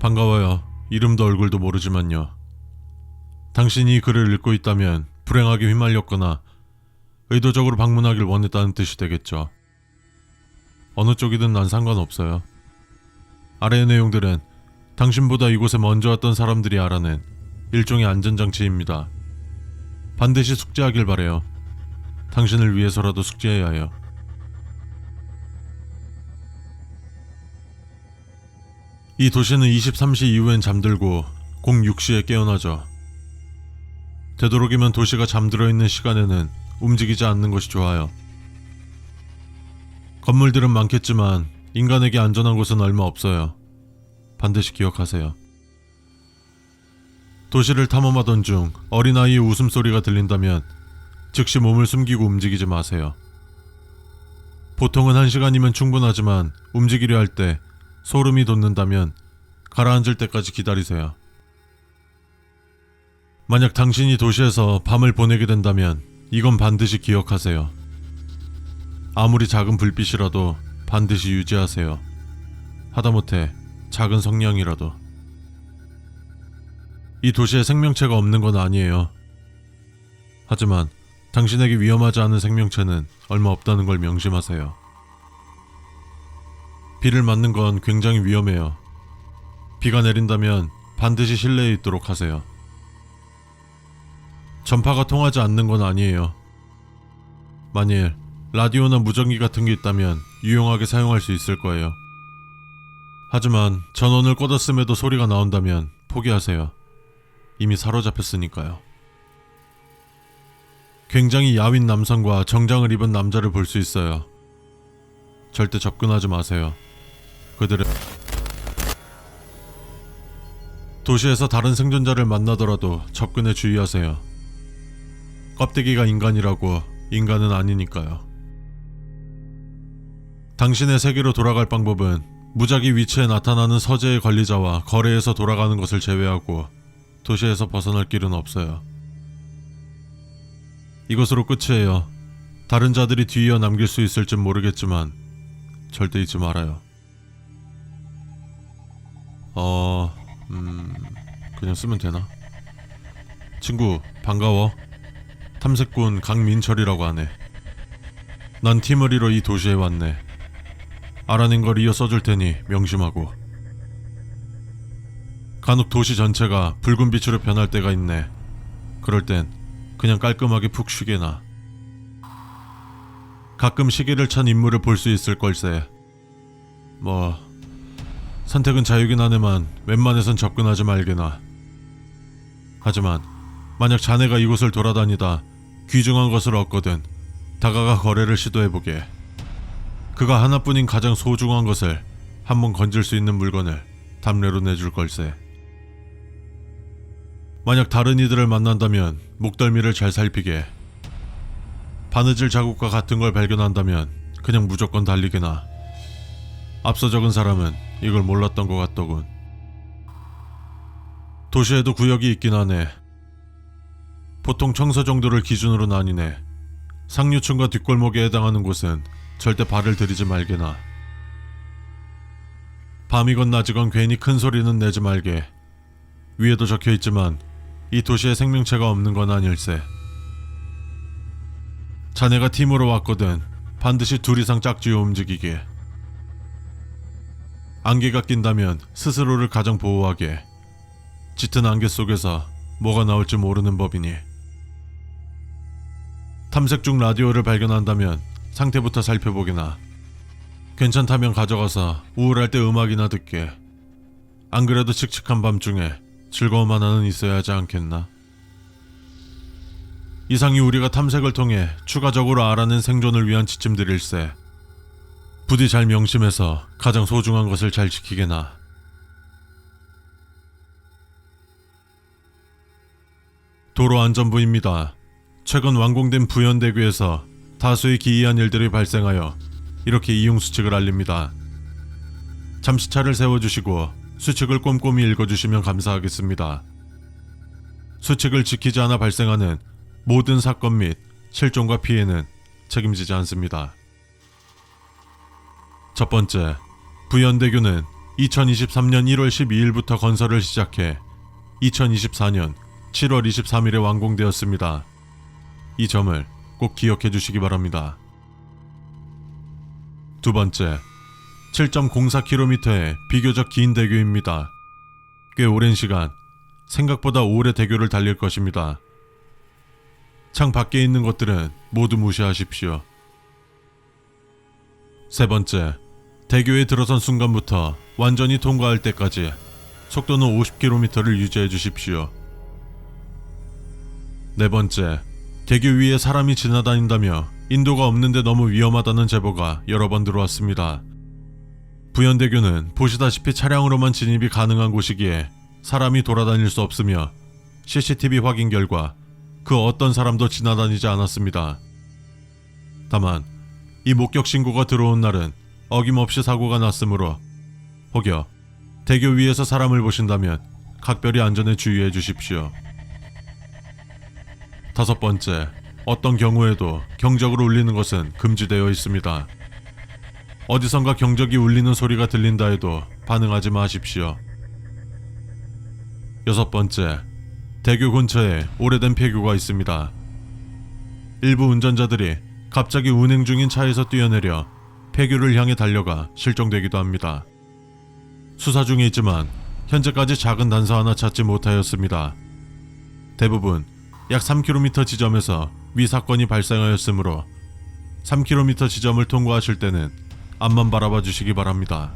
반가워요. 이름도 얼굴도 모르지만요. 당신이 이 글을 읽고 있다면 불행하게 휘말렸거나 의도적으로 방문하길 원했다는 뜻이 되겠죠. 어느 쪽이든 난 상관없어요. 아래의 내용들은 당신보다 이곳에 먼저 왔던 사람들이 알아낸 일종의 안전장치입니다. 반드시 숙제하길 바래요. 당신을 위해서라도 숙제해야 해요. 이 도시는 23시 이후엔 잠들고 06시에 깨어나죠. 되도록이면 도시가 잠들어 있는 시간에는 움직이지 않는 것이 좋아요. 건물들은 많겠지만 인간에게 안전한 곳은 얼마 없어요. 반드시 기억하세요. 도시를 탐험하던 중 어린아이의 웃음소리가 들린다면 즉시 몸을 숨기고 움직이지 마세요. 보통은 1시간이면 충분하지만 움직이려 할 때 소름이 돋는다면 가라앉을 때까지 기다리세요. 만약 당신이 도시에서 밤을 보내게 된다면 이건 반드시 기억하세요. 아무리 작은 불빛이라도 반드시 유지하세요. 하다못해 작은 성냥이라도. 이 도시에 생명체가 없는 건 아니에요. 하지만 당신에게 위험하지 않은 생명체는 얼마 없다는 걸 명심하세요. 비를 맞는 건 굉장히 위험해요. 비가 내린다면 반드시 실내에 있도록 하세요. 전파가 통하지 않는 건 아니에요. 만일 라디오나 무전기 같은 게 있다면 유용하게 사용할 수 있을 거예요. 하지만 전원을 꺼뒀음에도 소리가 나온다면 포기하세요. 이미 사로잡혔으니까요. 굉장히 야윈 남성과 정장을 입은 남자를 볼 수 있어요. 절대 접근하지 마세요. 그들은 도시에서 다른 생존자를 만나더라도 접근에 주의하세요. 껍데기가 인간이라고 인간은 아니니까요. 당신의 세계로 돌아갈 방법은 무작위 위치에 나타나는 서재의 관리자와 거래에서 돌아가는 것을 제외하고 도시에서 벗어날 길은 없어요. 이것으로 끝이에요. 다른 자들이 뒤이어 남길 수 있을진 모르겠지만 절대 잊지 말아요. 그냥 쓰면 되나? 친구, 반가워. 탐색꾼 강민철이라고 하네. 난 팀을 이뤄 이 도시에 왔네. 알아낸 걸 이어 써줄 테니 명심하고. 간혹 도시 전체가 붉은 빛으로 변할 때가 있네. 그럴 땐 그냥 깔끔하게 푹 쉬게 놔. 가끔 시기를 찬 인물을 볼 수 있을 걸세. 선택은 자유긴 하네만 웬만해선 접근하지 말게나. 하지만 만약 자네가 이곳을 돌아다니다 귀중한 것을 얻거든 다가가 거래를 시도해보게. 그가 하나뿐인 가장 소중한 것을 한번 건질 수 있는 물건을 답례로 내줄 걸세. 만약 다른 이들을 만난다면 목덜미를 잘 살피게. 바느질 자국과 같은 걸 발견한다면 그냥 무조건 달리게나. 앞서 적은 사람은 이걸 몰랐던 것 같더군. 도시에도 구역이 있긴 하네. 보통 청서 정도를 기준으로 나뉘네. 상류층과 뒷골목에 해당하는 곳은 절대 발을 들이지 말게나. 밤이건 낮이건 괜히 큰 소리는 내지 말게. 위에도 적혀있지만 이 도시에 생명체가 없는 건 아닐세. 자네가 팀으로 왔거든 반드시 둘 이상 짝지어 움직이게. 안개가 낀다면 스스로를 가장 보호하게. 짙은 안개 속에서 뭐가 나올지 모르는 법이니. 탐색 중 라디오를 발견한다면 상태부터 살펴보게나. 괜찮다면 가져가서 우울할 때 음악이나 듣게. 안 그래도 칙칙한 밤중에 즐거움 하나는 있어야 하지 않겠나? 이상이 우리가 탐색을 통해 추가적으로 알아낸 생존을 위한 지침들일세. 부디 잘 명심해서 가장 소중한 것을 잘 지키게나. 도로 안전부입니다. 최근 완공된 부연대교에서 다수의 기이한 일들이 발생하여 이렇게 이용수칙을 알립니다. 잠시 차를 세워주시고 수칙을 꼼꼼히 읽어주시면 감사하겠습니다. 수칙을 지키지 않아 발생하는 모든 사건 및 실종과 피해는 책임지지 않습니다. 첫 번째, 부연대교는 2023년 1월 12일부터 건설을 시작해 2024년 7월 23일에 완공되었습니다. 이 점을 꼭 기억해 주시기 바랍니다. 두 번째, 7.04km의 비교적 긴 대교입니다. 꽤 오랜 시간, 생각보다 오래 대교를 달릴 것입니다. 창 밖에 있는 것들은 모두 무시하십시오. 세 번째, 대교에 들어선 순간부터 완전히 통과할 때까지 속도는 50km를 유지해 주십시오. 네 번째, 대교 위에 사람이 지나다닌다며 인도가 없는데 너무 위험하다는 제보가 여러 번 들어왔습니다. 부연대교는 보시다시피 차량으로만 진입이 가능한 곳이기에 사람이 돌아다닐 수 없으며 CCTV 확인 결과 그 어떤 사람도 지나다니지 않았습니다. 다만 이 목격 신고가 들어온 날은 어김없이 사고가 났으므로 혹여 대교 위에서 사람을 보신다면 각별히 안전에 주의해 주십시오. 다섯 번째, 어떤 경우에도 경적으로 울리는 것은 금지되어 있습니다. 어디선가 경적이 울리는 소리가 들린다 해도 반응하지 마십시오. 여섯 번째, 대교 근처에 오래된 폐교가 있습니다. 일부 운전자들이 갑자기 운행 중인 차에서 뛰어내려 폐교를 향해 달려가 실종되기도 합니다. 수사 중에 있지만 현재까지 작은 단서 하나 찾지 못하였습니다. 대부분 약 3km 지점에서 위 사건이 발생하였으므로 3km 지점을 통과하실 때는 앞만 바라봐 주시기 바랍니다.